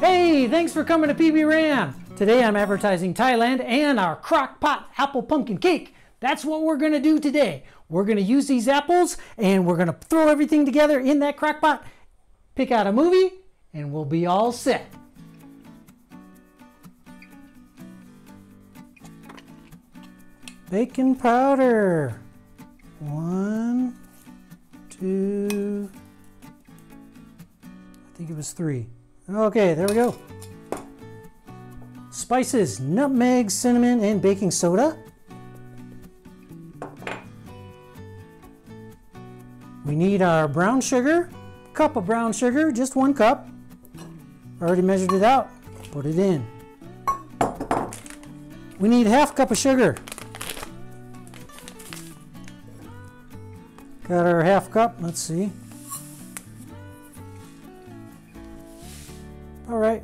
Hey, thanks for coming to PBRam. Today I'm advertising Thailand and our Crockpot apple pumpkin cake. That's what we're gonna do today. We're gonna use these apples and we're gonna throw everything together in that crockpot, pick out a movie, and we'll be all set. Baking powder. 1, 2, I think it was 3. Okay, there we go. Spices, nutmeg, cinnamon, and baking soda. We need our brown sugar, cup of brown sugar, just 1 cup. Already measured it out, put it in. We need 1/2 cup of sugar. Got our 1/2 cup, let's see. All right.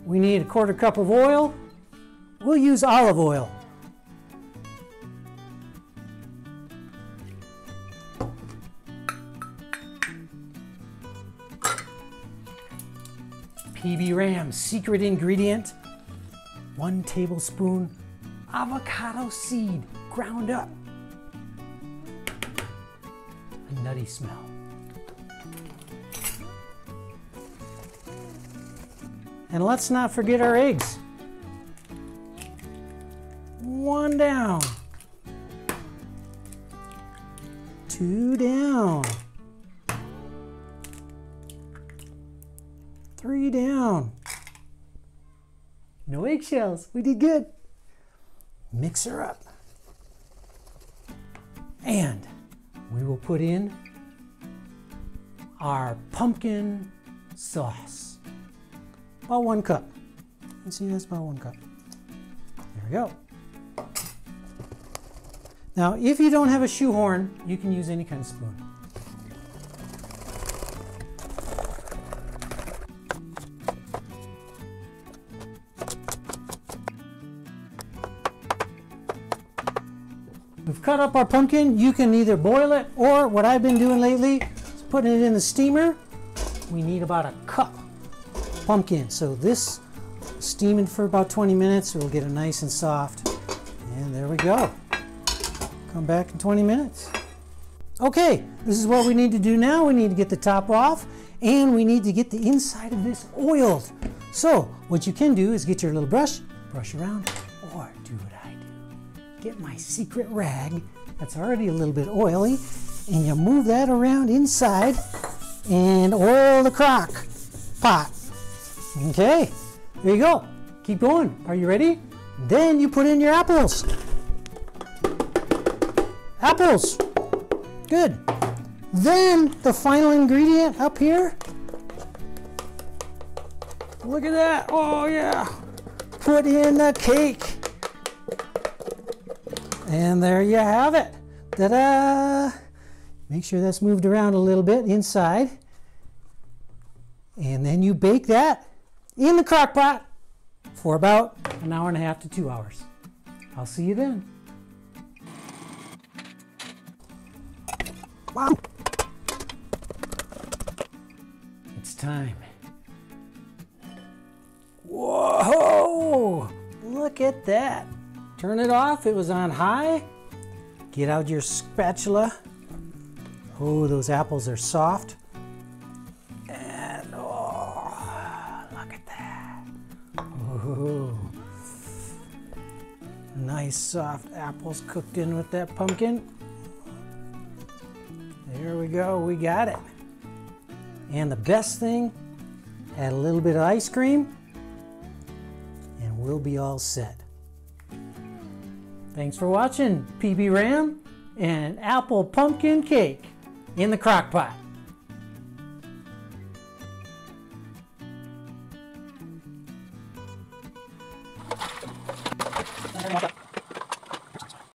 We need 1/4 cup of oil. We'll use olive oil. PBRam secret ingredient, 1 tablespoon avocado seed ground up. A nutty smell. And let's not forget our eggs. 1 down. 2 down. 3 down. No eggshells. We did good. Mix her up. And we will put in our pumpkin sauce. About 1 cup. You see, that's about 1 cup. There we go. Now, if you don't have a shoehorn, you can use any kind of spoon. We've cut up our pumpkin. You can either boil it, or what I've been doing lately is putting it in the steamer. We need about 1 cup pumpkin. So this steaming for about 20 minutes, we'll get it nice and soft. And there we go. Come back in 20 minutes. Okay, this is what we need to do now. We need to get the top off, and we need to get the inside of this oiled. So what you can do is get your little brush around, or do what I do. Get my secret rag that's already a little bit oily, and you move that around inside and oil the crock pot. Okay, there you go. Keep going. Are you ready? Then you put in your apples. Apples. Good. Then the final ingredient up here. Look at that. Oh yeah. Put in the cake. And there you have it. Ta-da! Make sure that's moved around a little bit inside. And then you bake that in the crock pot for about 1.5 hours to 2 hours. I'll see you then. Wow. It's time. Whoa! Look at that. Turn it off. It was on high. Get out your spatula. Oh, those apples are soft. And oh, look at that. Oh, nice soft apples cooked in with that pumpkin. There we go. We got it. And the best thing, add a little bit of ice cream, and we'll be all set. Thanks for watching PBRam and apple pumpkin cake in the crock pot.